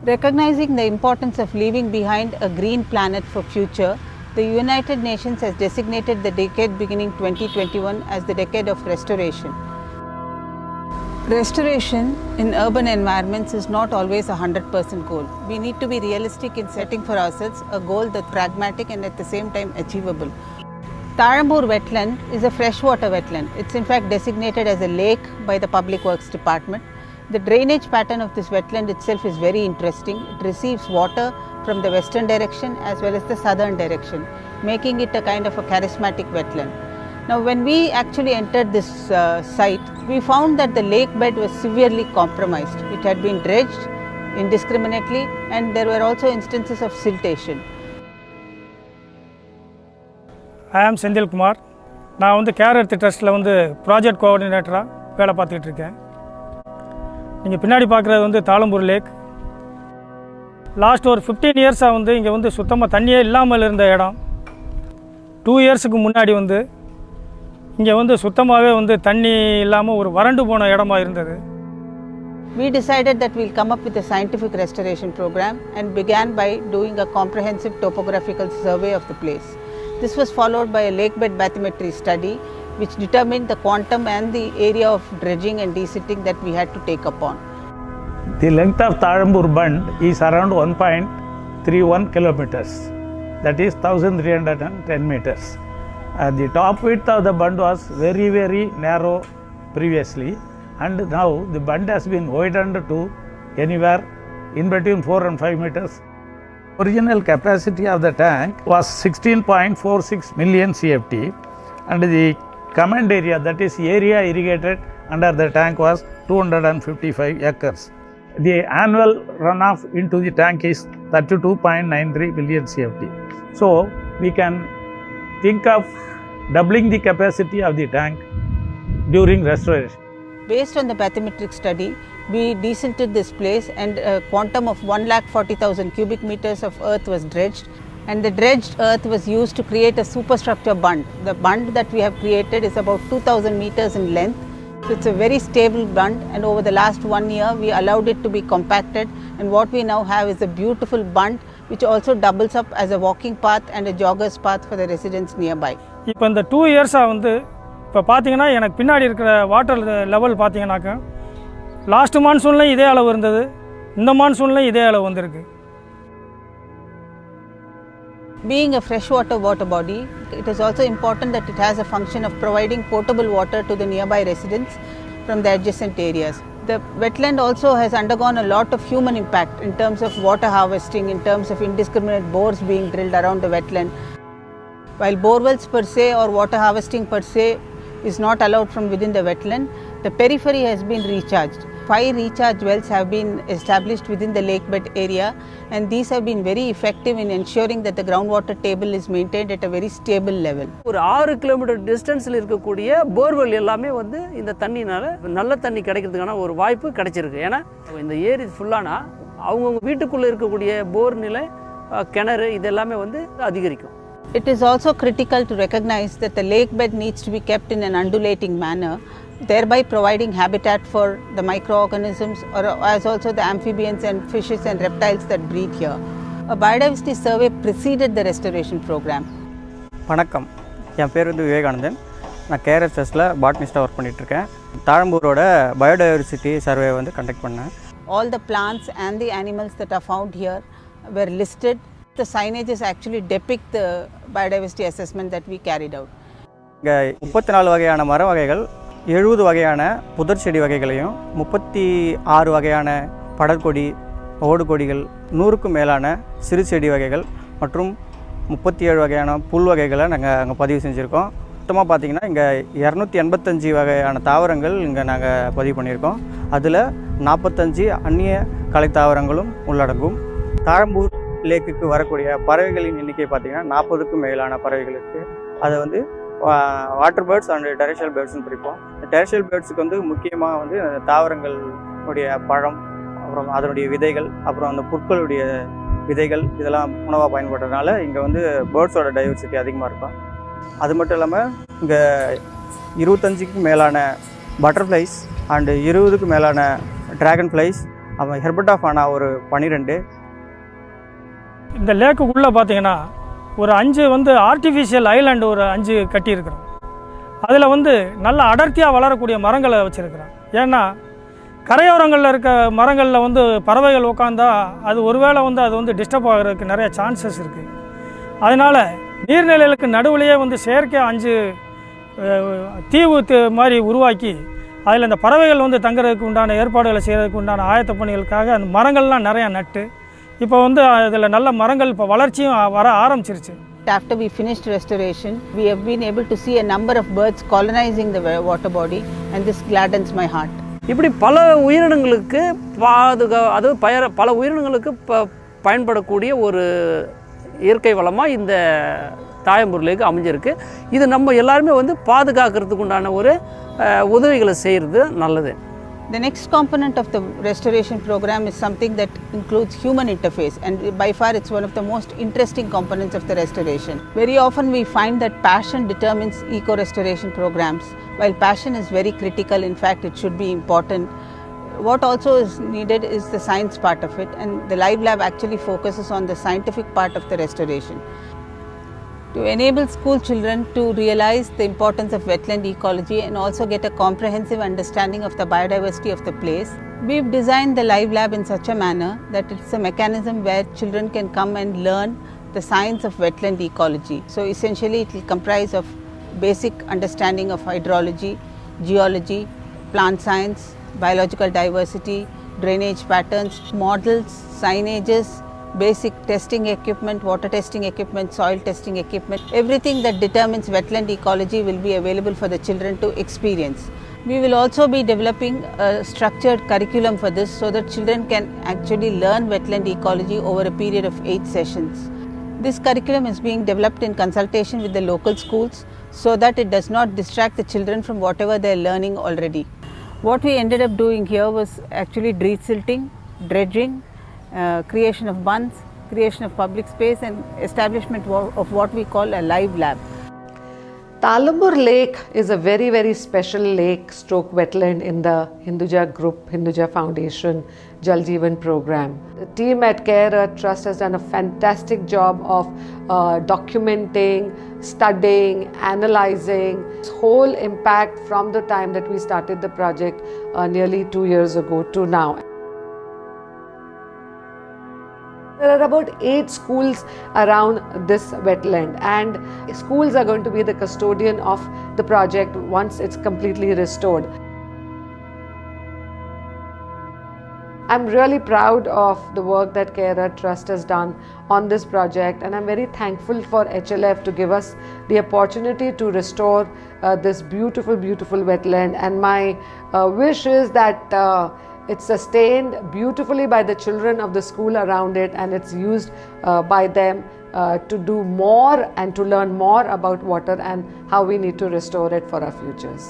Recognizing the importance of leaving behind a green planet for future, the United Nations has designated the decade beginning 2021 as the decade of restoration. Restoration in urban environments is not always a 100% goal. We need to be realistic in setting for ourselves a goal that's pragmatic and at the same time achievable. Tarambur wetland is a freshwater wetland. It's in fact designated as a lake by the Public Works Department. The drainage pattern of this wetland itself is very interesting. It receives water from the western direction as well as the southern direction, making it a kind of a charismatic wetland. Now, when we actually entered this site, we found that the lake bed was severely compromised. It had been dredged indiscriminately and there were also instances of siltation. I am Sendil Kumar. நான் வந்து care earth ட்ரஸ்ட்டில் வந்து project கோஆர்டினேட்டராக வேலை பார்த்துக்கிட்டு இருக்கேன். நீங்கள் பின்னாடி பார்க்குறது வந்து தாளம்பூர் லேக். லாஸ்ட் ஒரு 15 இயர்ஸாக வந்து இங்கே வந்து சுத்தமாக தண்ணியே இல்லாமல் இருந்த இடம். 2 இயர்ஸுக்கு முன்னாடி வந்து இங்கே வந்து சுத்தமாகவே வந்து தண்ணி இல்லாமல் ஒரு வறண்டு போன இடமா இருந்தது. We decided that we'll come up with a scientific restoration program and began by doing a comprehensive topographical survey of the place. This was followed by a lakebed bathymetry study which determined the quantum and the area of dredging and desilting that we had to take upon. The length of Tarambur Bund is around 1.31 kilometers, that is 1310 meters. The top width of the bund was very narrow previously, and now the bund has been widened to anywhere in between 4 and 5 meters. Original capacity of the tank was 16.46 million CFT, and the command area, that is area irrigated under the tank, was 255 acres. The annual runoff into the tank is 32.93 billion CFT. So we can think of doubling the capacity of the tank during restoration. Based on the bathymetric study, we desilted this place and a quantum of 1,40,000 cubic meters of earth was dredged, and the dredged earth was used to create a superstructure bund. The bund that we have created is about 2,000 meters in length. It's a very stable bund, and over the last 1 year we allowed it to be compacted, and what we now have is a beautiful bund which also doubles up as a walking path and a jogger's path for the residents nearby. இப்போ இந்த 2 இயர்ஸாக வந்து இப்போ பார்த்தீங்கன்னா எனக்கு பின்னாடி இருக்கிற water level பார்த்தீங்கன்னாக்கா லாஸ்ட் மான்சூன்லேயும் இதே அளவு இருந்தது, இந்த மான்சூன்லேயும் இதே அளவு வந்திருக்கு. Being a freshwater water body, it is also important that it has a function of providing potable water to the nearby residents from the adjacent areas. The wetland also has undergone a lot of human impact in terms of water harvesting, in terms of indiscriminate bores being drilled around the wetland. While borewells per se or water harvesting per se is not allowed from within the wetland, the periphery has been recharged. 5 recharge wells have been established within the lakebed area, and these have been very effective in ensuring that the groundwater table is maintained at a very stable level. ஒரு 6 kilometre டிஸ்டன்ஸில் இருக்கக்கூடிய borewell எல்லாமே வந்து இந்த தண்ணினால் நல்ல தண்ணி கிடைக்கிறதுக்கான ஒரு வாய்ப்பு கிடைச்சிருக்கு. ஏன்னா இந்த ஏரி ஃபுல்லானா அவங்கவுங்க வீட்டுக்குள்ளே இருக்கக்கூடிய போர் நிலை, கிணறு இதெல்லாமே வந்து அதிகரிக்கும். It is also critical to recognize that the lakebed needs to be kept in an undulating manner, thereby providing habitat for the microorganisms or as also the amphibians and fishes and reptiles that breed here. A biodiversity survey preceded the restoration program. வணக்கம், என் பேர் வந்து விவேகானந்தன். நான் care ட்ரஸ்ட்டில் பாட்னிஸ்டாக work பண்ணிகிட்ருக்கேன். தாழம்பூரோட biodiversity survey வந்து conduct பண்ணேன். All the plants and the animals that are found here were listed. The signages actually depict the biodiversity assessment that we carried out. இங்கே 34 வகையான மர வகைகள், 70 வகையான புதர் செடி வகைகளையும், 36 வகையான படர்கொடி, ஓடுகொடிகள், 100க்கும் மேலான சிறு செடி வகைகள் மற்றும் 37 வகையான புல் வகைகளை நாங்கள் அங்கே பதிவு செஞ்சுருக்கோம். மொத்தமாக பார்த்திங்கன்னா இங்கே 285 வகையான தாவரங்கள் இங்கே நாங்கள் பதிவு பண்ணியிருக்கோம். அதில் 45 அந்நிய கலை தாவரங்களும் உள்ளடங்கும். தாழம்பூர் லேக்குக்கு வரக்கூடிய பறவைகளின் எண்ணிக்கை பார்த்திங்கன்னா 40க்கும் மேலான பறவைகள் இருக்குது. அதை வந்து வாட்டர் பேர்ட்ஸ் அண்ட் டெரேஷியல் பேர்ட்ஸ்னு பிரிப்போம். டெரேஷியல் பேர்ட்ஸுக்கு வந்து முக்கியமாக வந்து தாவரங்களுடைய பழம், அப்புறம் அதனுடைய விதைகள், அப்புறம் அந்த புற்களுடைய விதைகள் இதெல்லாம் உணவாக பயன்படுறதுனால இங்கே வந்து பேர்ட்ஸோட டைவர்சிட்டி அதிகமாக இருக்கும். அது மட்டும் இல்லாமல் இங்கே 25க்கும் மேலான பட்டர்ஃப்ளைஸ் அண்டு 20க்கும் மேலான ட்ராகன் ஃப்ளைஸ், அவன் ஹெர்பர்ட் ஆஃப் ஆனா ஒரு 12. இந்த லேக்குள்ளே பார்த்தீங்கன்னா ஒரு 5 வந்து ஆர்டிஃபிஷியல் ஐலாண்டு ஒரு 5 கட்டியிருக்கிறோம். அதில் வந்து நல்ல அடர்த்தியாக வளரக்கூடிய மரங்களை வச்சுருக்கிறோம். ஏன்னா கரையோரங்களில் இருக்க மரங்களில் வந்து பறவைகள் உட்காந்தா அது ஒருவேளை வந்து அது வந்து டிஸ்டர்ப் ஆகிறதுக்கு நிறைய சான்சஸ் இருக்குது. அதனால் நீர்நிலைகளுக்கு நடுவுலையே வந்து செயற்கை 5 தீவு மாதிரி உருவாக்கி அதில் இந்த பறவைகள் வந்து தங்குறதுக்கு உண்டான ஏற்பாடுகளை செய்கிறதுக்கு உண்டான ஆயத்த பணிகளுக்காக அந்த மரங்கள்லாம் நிறையா நட்டு இப்போ வந்து அதில் நல்ல மரங்கள் இப்போ வளர்ச்சியும் வர ஆரம்பிச்சிருச்சு. After we finished restoration, we have been able to see a number of birds colonizing the water body, and this gladdens my heart. இப்படி பல உயிரினங்களுக்கு பல உயிரினங்களுக்கு பயன்படக்கூடிய ஒரு இயற்கை வளமாக இந்த தாழம்பூர் லேக் அமைஞ்சிருக்கு. இது நம்ம எல்லாருமே வந்து பாதுகாக்கிறதுக்கு உண்டான ஒரு உதவிகளை செய்கிறது நல்லது. The next component of the restoration program is something that includes human interface, and by far it's one of the most interesting components of the restoration. Very often we find that passion determines eco-restoration programs. While passion is very critical, in fact it should be important, what also is needed is the science part of it, and the Live Lab actually focuses on the scientific part of the restoration. To enable school children to realize the importance of wetland ecology and also get a comprehensive understanding of the biodiversity of the place, we've designed the Live Lab in such a manner that it's a mechanism where children can come and learn the science of wetland ecology. So essentially it will comprise of basic understanding of hydrology, geology, plant science, biological diversity, drainage patterns, models, signages, basic testing equipment, water testing equipment, soil testing equipment. Everything that determines wetland ecology will be available for the children to experience. We will also be developing a structured curriculum for this so that children can actually learn wetland ecology over a period of 8 sessions. This curriculum is being developed in consultation with the local schools so that it does not distract the children from whatever they are learning already. What we ended up doing here was actually silting, dredging, creation of bunds, creation of public space, and establishment of what we call a live lab. Talambur Lake is a very, very special lake stroke wetland in the Hinduja Group, Hinduja Foundation Jal Jeevan program. The team at Care Earth Trust has done a fantastic job of documenting, studying, analyzing its whole impact from the time that we started the project nearly 2 years ago to now. There are about 8 schools around this wetland, and schools are going to be the custodian of the project once it's completely restored. I'm really proud of the work that Care Earth Trust has done on this project, and I'm very thankful for HLF to give us the opportunity to restore this beautiful, beautiful wetland. And my wish is that it's sustained beautifully by the children of the school around it, and it's used by them to do more and to learn more about water and how we need to restore it for our futures.